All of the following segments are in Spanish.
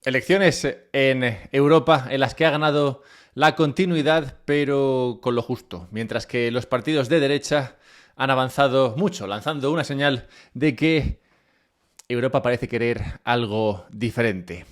Elecciones en Europa en las que ha ganado la continuidad, pero con lo justo, mientras que los partidos de derecha han avanzado mucho, lanzando una señal de que Europa parece querer algo diferente.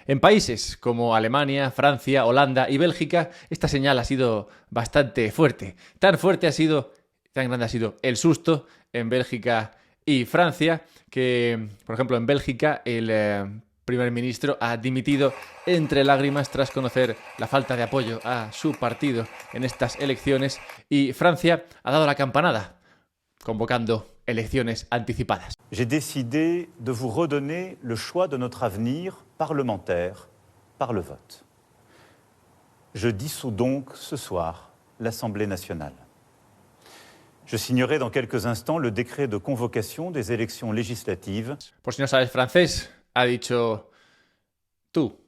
En países como Alemania, Francia, Holanda y Bélgica, esta señal ha sido bastante fuerte. Tan grande ha sido el susto en Bélgica y Francia, que, por ejemplo, en Bélgica el primer ministro ha dimitido entre lágrimas tras conocer la falta de apoyo a su partido en estas elecciones, y Francia ha dado la campanada, convocando elecciones anticipadas. J'ai décidé de vous redonner le choix de notre avenir parlementaire par le vote. Je dissous donc ce soir l'Assemblée nationale. Je signerai dans quelques instants le décret de convocation des élections législatives. Por si no sabes francés, ha dicho: tú,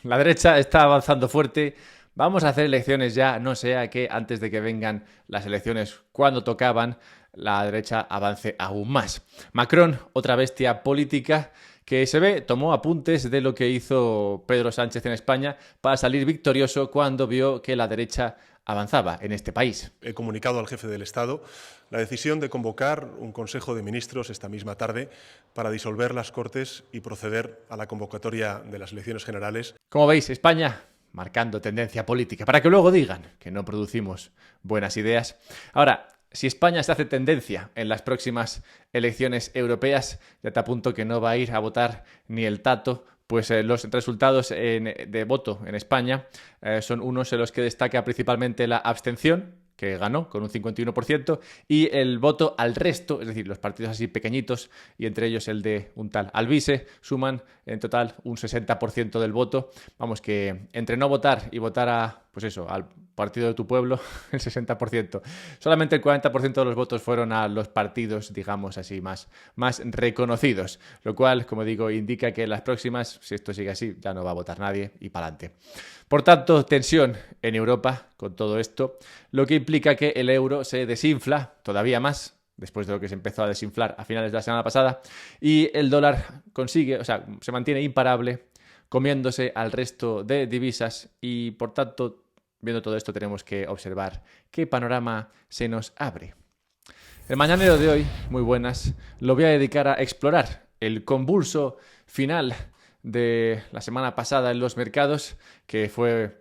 la derecha está avanzando fuerte, vamos a hacer elecciones ya, no sea que antes de que vengan las elecciones cuando tocaban, la derecha avance aún más. Macron, otra bestia política que se ve, tomó apuntes de lo que hizo Pedro Sánchez en España para salir victorioso cuando vio que la derecha avanzaba en este país. He comunicado al jefe del Estado la decisión de convocar un Consejo de Ministros esta misma tarde para disolver las Cortes y proceder a la convocatoria de las elecciones generales. Como veis, España marcando tendencia política, para que luego digan que no producimos buenas ideas. Ahora, si España se hace tendencia en las próximas elecciones europeas, ya te apunto que no va a ir a votar ni el tato, pues los resultados de voto en España son unos en los que destaca principalmente la abstención, que ganó con un 51%, y el voto al resto, es decir, los partidos así pequeñitos, y entre ellos el de un tal Alvise, suman en total un 60% del voto. Vamos, que entre no votar y votar al partido de tu pueblo, el 60%. Solamente el 40% de los votos fueron a los partidos, digamos así, más reconocidos. Lo cual, como digo, indica que en las próximas, si esto sigue así, ya no va a votar nadie y para adelante. Por tanto, tensión en Europa con todo esto, lo que implica que el euro se desinfla todavía más, después de lo que se empezó a desinflar a finales de la semana pasada, y el dólar se mantiene imparable, comiéndose al resto de divisas, y por tanto, viendo todo esto, tenemos que observar qué panorama se nos abre. El mañanero de hoy, muy buenas, lo voy a dedicar a explorar el convulso final de la semana pasada en los mercados, que fue,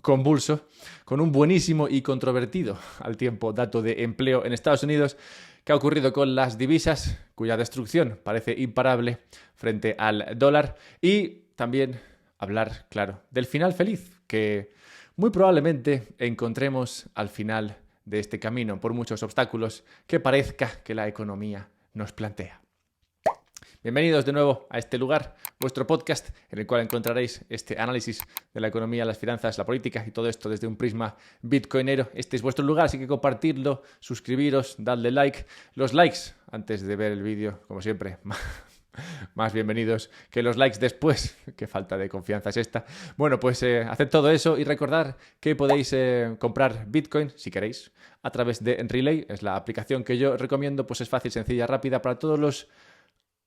convulso, con un buenísimo y controvertido al tiempo dato de empleo en Estados Unidos. ¿Qué ha ocurrido con las divisas, cuya destrucción parece imparable frente al dólar? Y también hablar, claro, del final feliz, que muy probablemente encontremos al final de este camino, por muchos obstáculos que parezca que la economía nos plantea. Bienvenidos de nuevo a este lugar, vuestro podcast, en el cual encontraréis este análisis de la economía, las finanzas, la política y todo esto desde un prisma bitcoinero. Este es vuestro lugar, así que compartidlo, suscribiros, dadle like. Los likes antes de ver el vídeo, como siempre, más bienvenidos que los likes después. Qué falta de confianza es esta. Bueno, pues haced todo eso y recordad que podéis comprar Bitcoin, si queréis, a través de Relay. Es la aplicación que yo recomiendo, pues es fácil, sencilla, rápida para todos los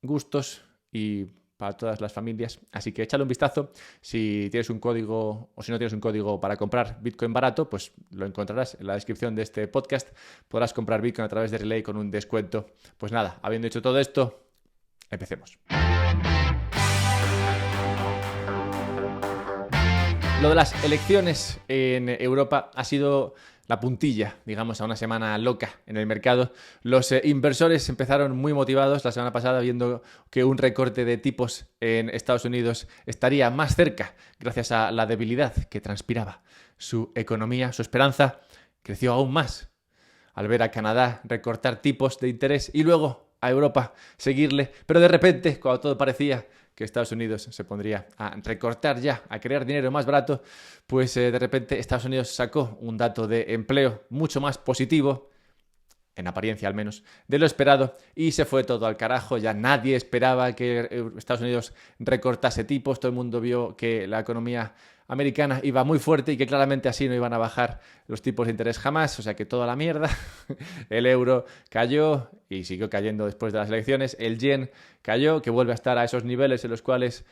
gustos y para todas las familias. Así que échale un vistazo. Si tienes un código o si no tienes un código para comprar Bitcoin barato, pues lo encontrarás en la descripción de este podcast. Podrás comprar Bitcoin a través de Relay con un descuento. Pues nada, habiendo hecho todo esto, empecemos. Lo de las elecciones en Europa ha sido la puntilla, digamos, a una semana loca en el mercado. Los inversores empezaron muy motivados la semana pasada, viendo que un recorte de tipos en Estados Unidos estaría más cerca gracias a la debilidad que transpiraba su economía. Su esperanza creció aún más al ver a Canadá recortar tipos de interés y luego a Europa seguirle. Pero de repente, cuando todo parecía que Estados Unidos se pondría a recortar ya, a crear dinero más barato, pues de repente Estados Unidos sacó un dato de empleo mucho más positivo, en apariencia al menos, de lo esperado, y se fue todo al carajo. Ya nadie esperaba que Estados Unidos recortase tipos. Todo el mundo vio que la economía americana iba muy fuerte y que claramente así no iban a bajar los tipos de interés jamás, o sea que toda la mierda. El euro cayó y siguió cayendo después de las elecciones. El yen cayó, que vuelve a estar a esos niveles en los cuales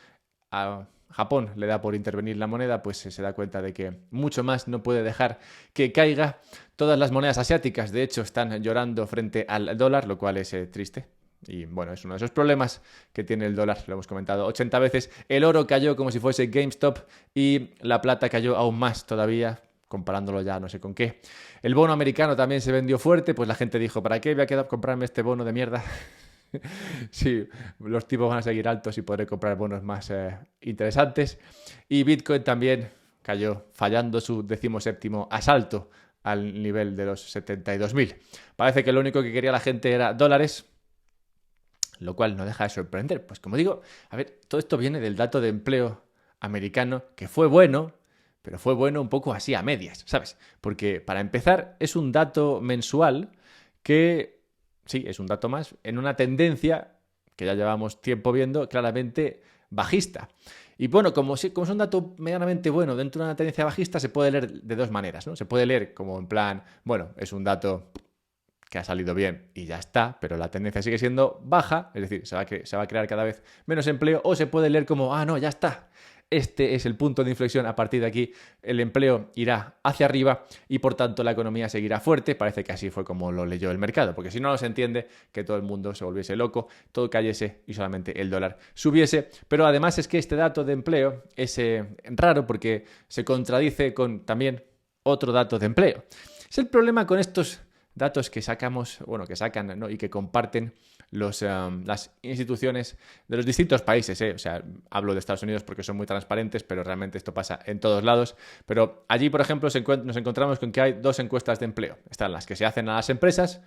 a Japón le da por intervenir la moneda, pues se da cuenta de que mucho más no puede dejar que caiga. Todas las monedas asiáticas, de hecho, están llorando frente al dólar, lo cual es triste. Y bueno, es uno de esos problemas que tiene el dólar, lo hemos comentado 80 veces. El oro cayó como si fuese GameStop y la plata cayó aún más todavía, comparándolo ya no sé con qué. El bono americano también se vendió fuerte, pues la gente dijo, ¿para qué voy a quedar comprarme este bono de mierda? Sí, los tipos van a seguir altos y podré comprar bonos más interesantes. Y Bitcoin también cayó, fallando su 17º asalto al nivel de los 72.000. Parece que lo único que quería la gente era dólares, lo cual no deja de sorprender. Pues como digo, a ver, todo esto viene del dato de empleo americano, que fue bueno, pero fue bueno un poco así a medias, ¿sabes? Porque para empezar es un dato mensual que, sí, es un dato más, en una tendencia que ya llevamos tiempo viendo claramente bajista. Y bueno, como es un dato medianamente bueno dentro de una tendencia bajista, se puede leer de dos maneras, ¿no? Se puede leer como en plan, bueno, es un dato que ha salido bien y ya está, pero la tendencia sigue siendo baja, es decir, se va a crear cada vez menos empleo, o se puede leer como, no, ya está. Este es el punto de inflexión. A partir de aquí el empleo irá hacia arriba y por tanto la economía seguirá fuerte. Parece que así fue como lo leyó el mercado, porque si no se entiende que todo el mundo se volviese loco, todo cayese y solamente el dólar subiese. Pero además es que este dato de empleo es raro porque se contradice con también otro dato de empleo. Es el problema con estos datos que sacamos, bueno, que sacan, ¿no? Y que comparten las instituciones de los distintos países, O sea, hablo de Estados Unidos porque son muy transparentes, pero realmente esto pasa en todos lados. Pero allí, por ejemplo, nos encontramos con que hay dos encuestas de empleo. Están las que se hacen a las empresas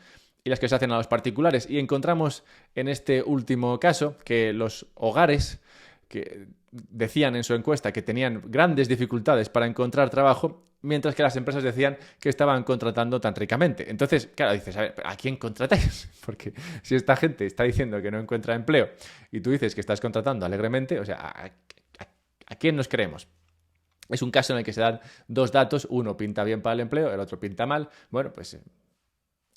y las que se hacen a los particulares. Y encontramos en este último caso que los hogares que decían en su encuesta que tenían grandes dificultades para encontrar trabajo, mientras que las empresas decían que estaban contratando tan ricamente. Entonces, claro, dices, a ver, ¿a quién contratáis? Porque si esta gente está diciendo que no encuentra empleo y tú dices que estás contratando alegremente, o sea, ¿a quién nos creemos? Es un caso en el que se dan dos datos, uno pinta bien para el empleo, el otro pinta mal. Bueno, pues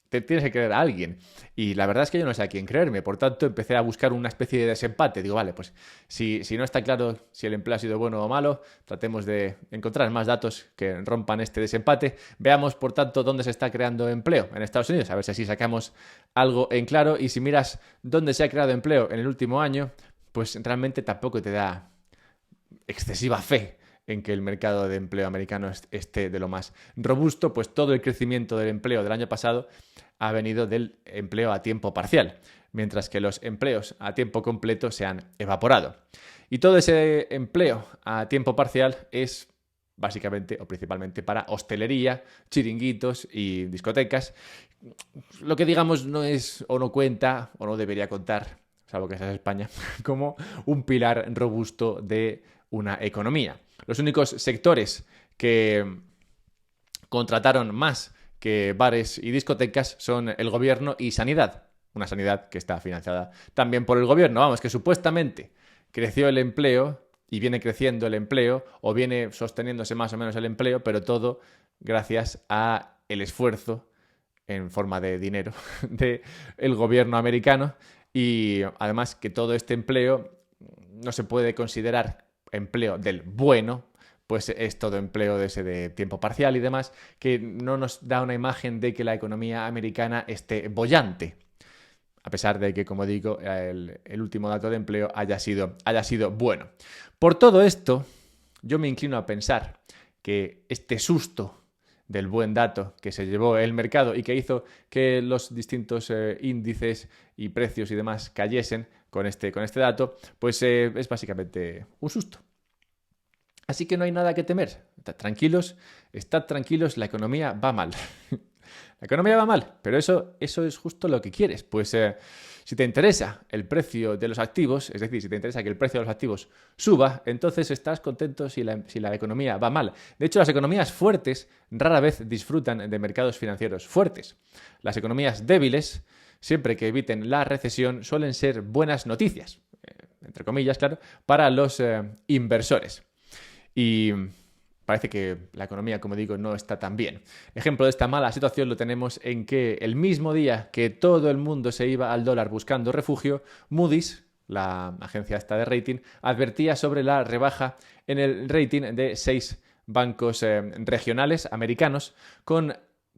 te tienes que creer a alguien. Y la verdad es que yo no sé a quién creerme. Por tanto, empecé a buscar una especie de desempate. Digo, vale, pues si no está claro si el empleo ha sido bueno o malo, tratemos de encontrar más datos que rompan este desempate. Veamos, por tanto, dónde se está creando empleo en Estados Unidos. A ver si así sacamos algo en claro. Y si miras dónde se ha creado empleo en el último año, pues realmente tampoco te da excesiva fe en que el mercado de empleo americano esté de lo más robusto, pues todo el crecimiento del empleo del año pasado ha venido del empleo a tiempo parcial, mientras que los empleos a tiempo completo se han evaporado. Y todo ese empleo a tiempo parcial es básicamente o principalmente para hostelería, chiringuitos y discotecas. Lo que digamos no es o no cuenta o no debería contar, salvo que seas España, como un pilar robusto de una economía. Los únicos sectores que contrataron más que bares y discotecas son el gobierno y sanidad. Una sanidad que está financiada también por el gobierno. Vamos, que supuestamente creció el empleo y viene creciendo el empleo o viene sosteniéndose más o menos el empleo, pero todo gracias a el esfuerzo en forma de dinero del gobierno americano. Y además que todo este empleo no se puede considerar empleo del bueno, pues es todo empleo de tiempo parcial y demás, que no nos da una imagen de que la economía americana esté boyante, a pesar de que, como digo, el último dato de empleo haya sido bueno. Por todo esto, yo me inclino a pensar que este susto del buen dato que se llevó el mercado y que hizo que los distintos índices y precios y demás cayesen con este dato, pues es básicamente un susto. Así que no hay nada que temer. Estad tranquilos, la economía va mal. La economía va mal, pero eso es justo lo que quieres. Pues si te interesa el precio de los activos, es decir, si te interesa que el precio de los activos suba, entonces estás contento si la economía va mal. De hecho, las economías fuertes rara vez disfrutan de mercados financieros fuertes. Las economías débiles, siempre que eviten la recesión, suelen ser buenas noticias, entre comillas, claro, para los inversores. Y parece que la economía, como digo, no está tan bien. Ejemplo de esta mala situación lo tenemos en que el mismo día que todo el mundo se iba al dólar buscando refugio, Moody's, la agencia esta de rating, advertía sobre la rebaja en el rating de 6 bancos regionales americanos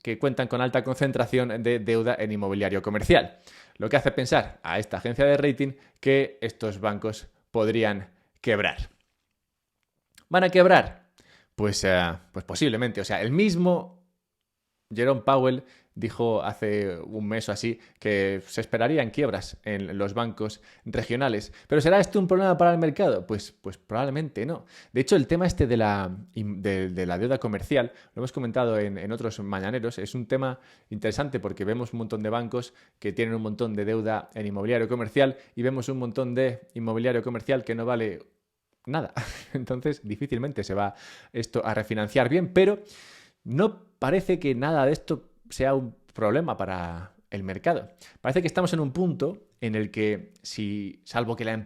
que cuentan con alta concentración de deuda en inmobiliario comercial. Lo que hace pensar a esta agencia de rating que estos bancos podrían quebrar. ¿Van a quebrar? Pues posiblemente. O sea, el mismo Jerome Powell dijo hace un mes o así que se esperarían quiebras en los bancos regionales. ¿Pero será esto un problema para el mercado? Pues probablemente no. De hecho, el tema este de la deuda comercial, lo hemos comentado en otros mañaneros, es un tema interesante porque vemos un montón de bancos que tienen un montón de deuda en inmobiliario comercial y vemos un montón de inmobiliario comercial que no vale nada. Entonces, difícilmente se va esto a refinanciar bien, pero no parece que nada de esto sea un problema para el mercado. Parece que estamos en un punto en el que salvo que la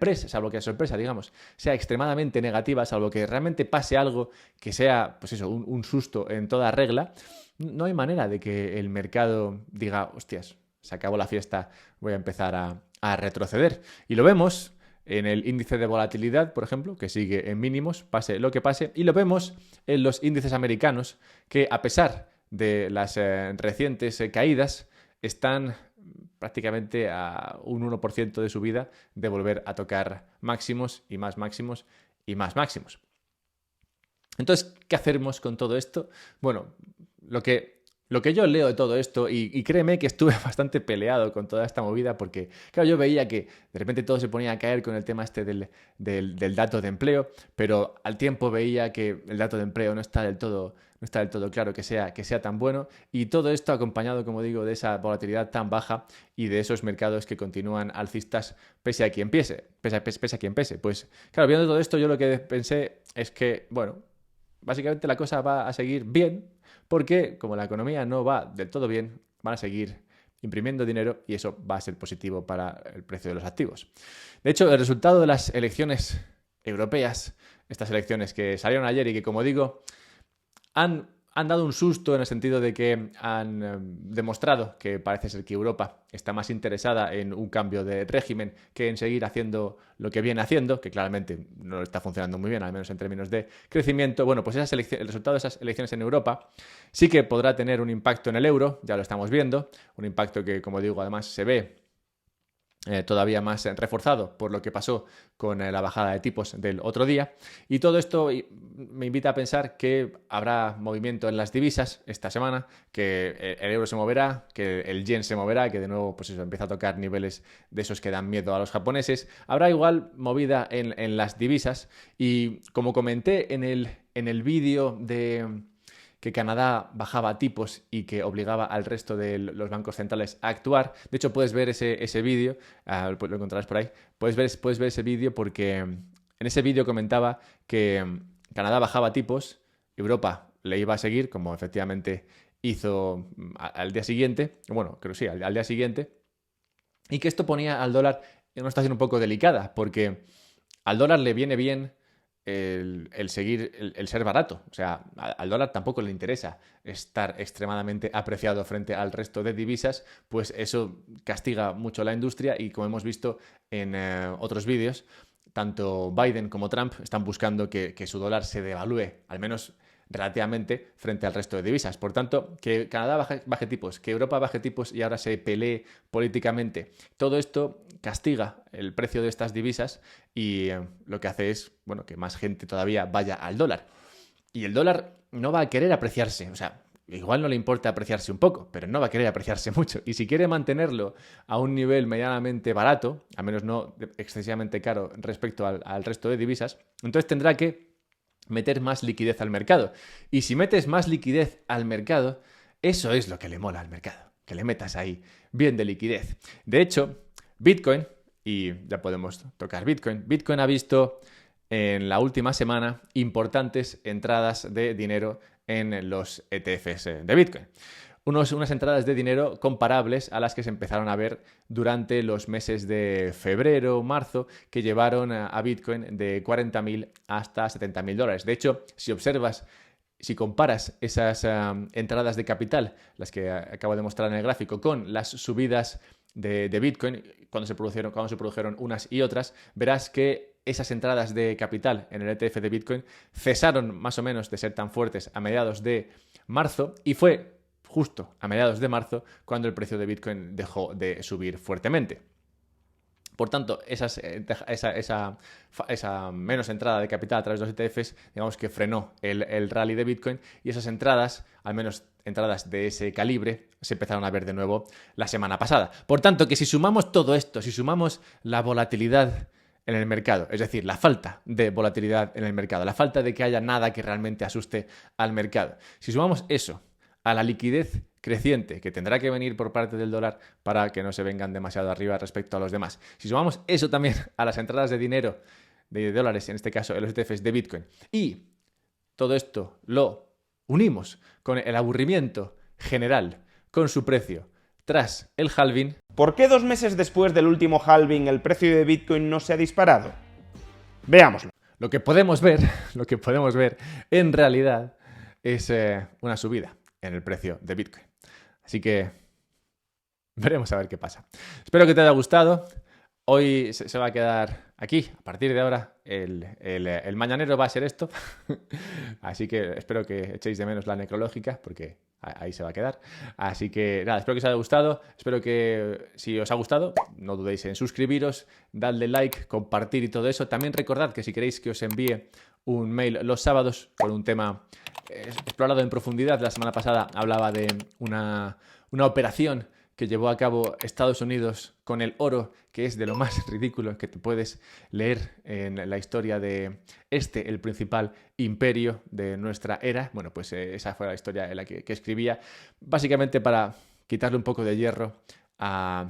sorpresa, digamos, sea extremadamente negativa, salvo que realmente pase algo que sea, pues eso, un susto en toda regla, no hay manera de que el mercado diga, hostias, se acabó la fiesta, voy a empezar a retroceder. Y lo vemos en el índice de volatilidad, por ejemplo, que sigue en mínimos, pase lo que pase, y lo vemos en los índices americanos, que a pesar de las recientes caídas, están prácticamente a un 1% de subida de volver a tocar máximos y más máximos y más máximos. Entonces, ¿qué hacemos con todo esto? Bueno, lo que yo leo de todo esto, y créeme que estuve bastante peleado con toda esta movida porque, claro, yo veía que de repente todo se ponía a caer con el tema este del dato de empleo, pero al tiempo veía que el dato de empleo no está del todo claro que sea tan bueno, y todo esto acompañado, como digo, de esa volatilidad tan baja y de esos mercados que continúan alcistas pese a quien pese. Pues, claro, viendo todo esto, yo lo que pensé es que, bueno, básicamente la cosa va a seguir bien, porque como la economía no va del todo bien, van a seguir imprimiendo dinero y eso va a ser positivo para el precio de los activos. De hecho, el resultado de las elecciones europeas, estas elecciones que salieron ayer y que, como digo, han dado un susto en el sentido de que han demostrado que parece ser que Europa está más interesada en un cambio de régimen que en seguir haciendo lo que viene haciendo, que claramente no está funcionando muy bien, al menos en términos de crecimiento. Bueno, pues el resultado de esas elecciones en Europa sí que podrá tener un impacto en el euro, ya lo estamos viendo, un impacto que, como digo, además se ve todavía más reforzado por lo que pasó con la bajada de tipos del otro día, y todo esto me invita a pensar que habrá movimiento en las divisas esta semana, que el euro se moverá, que el yen se moverá, que de nuevo pues eso empieza a tocar niveles de esos que dan miedo a los japoneses. Habrá igual movida en las divisas, y como comenté en el vídeo de que Canadá bajaba tipos y que obligaba al resto de los bancos centrales a actuar. De hecho, puedes ver ese vídeo, lo encontrarás por ahí. Puedes ver ese vídeo porque en ese vídeo comentaba que Canadá bajaba tipos, Europa le iba a seguir, como efectivamente hizo al día siguiente, bueno, creo que sí, al día siguiente, y que esto ponía al dólar en una situación un poco delicada, porque al dólar le viene bien el ser barato. O sea, al dólar tampoco le interesa estar extremadamente apreciado frente al resto de divisas, pues eso castiga mucho a la industria, y como hemos visto en otros vídeos, tanto Biden como Trump están buscando que su dólar se devalúe, al menos relativamente, frente al resto de divisas. Por tanto, que Canadá baje tipos, que Europa baje tipos y ahora se pelee políticamente, todo esto castiga el precio de estas divisas y lo que hace es, bueno, que más gente todavía vaya al dólar. Y el dólar no va a querer apreciarse, o sea, igual no le importa apreciarse un poco, pero no va a querer apreciarse mucho. Y si quiere mantenerlo a un nivel medianamente barato, al menos no excesivamente caro respecto al resto de divisas, entonces tendrá que meter más liquidez al mercado. Y si metes más liquidez al mercado, eso es lo que le mola al mercado, que le metas ahí bien de liquidez. De hecho, Bitcoin, y ya podemos tocar Bitcoin ha visto en la última semana importantes entradas de dinero en los ETFs de Bitcoin. Unas entradas de dinero comparables a las que se empezaron a ver durante los meses de febrero o marzo, que llevaron a Bitcoin de 40.000 hasta 70.000 dólares. De hecho, si comparas esas entradas de capital, las que acabo de mostrar en el gráfico, con las subidas de Bitcoin, cuando se produjeron unas y otras, verás que esas entradas de capital en el ETF de Bitcoin cesaron más o menos de ser tan fuertes a mediados de marzo, y fue justo a mediados de marzo cuando el precio de Bitcoin dejó de subir fuertemente. Por tanto, esa menos entrada de capital a través de los ETFs, digamos que frenó el rally de Bitcoin, y esas entradas, al menos entradas de ese calibre, se empezaron a ver de nuevo la semana pasada. Por tanto, que si sumamos todo esto, si sumamos la volatilidad en el mercado, es decir, la falta de volatilidad en el mercado, la falta de que haya nada que realmente asuste al mercado, si sumamos eso a la liquidez creciente que tendrá que venir por parte del dólar para que no se vengan demasiado arriba respecto a los demás, si sumamos eso también a las entradas de dinero, de dólares, en este caso en los ETFs de Bitcoin, y todo esto lo unimos con el aburrimiento general con su precio tras el halving. ¿Por qué 2 meses después del último halving el precio de Bitcoin no se ha disparado? Veámoslo. Lo que podemos ver en realidad es una subida en el precio de Bitcoin. Así que veremos a ver qué pasa. Espero que te haya gustado. Hoy se va a quedar aquí. A partir de ahora, el mañanero va a ser esto. Así que espero que echéis de menos la necrológica, porque ahí se va a quedar. Así que nada, espero que os haya gustado. Espero que, si os ha gustado, no dudéis en suscribiros, darle like, compartir y todo eso. También recordad que si queréis que os envíe un mail los sábados con un tema explorado en profundidad. La semana pasada hablaba de una operación que llevó a cabo Estados Unidos con el oro, que es de lo más ridículo que te puedes leer en la historia de el principal imperio de nuestra era. Bueno, pues esa fue la historia en la que escribía, básicamente para quitarle un poco de hierro a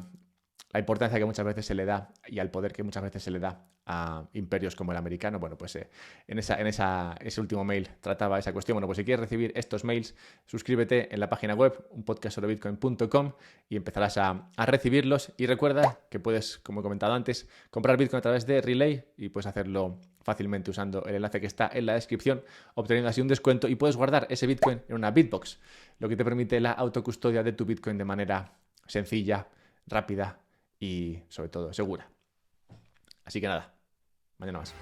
la importancia que muchas veces se le da y al poder que muchas veces se le da a imperios como el americano. Bueno, pues en ese último mail trataba esa cuestión. Bueno, pues si quieres recibir estos mails, suscríbete en la página web, unpodcastsobrebitcoin.com, y empezarás a recibirlos. Y recuerda que puedes, como he comentado antes, comprar Bitcoin a través de Relay, y puedes hacerlo fácilmente usando el enlace que está en la descripción, obteniendo así un descuento, y puedes guardar ese Bitcoin en una Bitbox, lo que te permite la autocustodia de tu Bitcoin de manera sencilla, rápida y sobre todo segura. Así que nada, mañana más.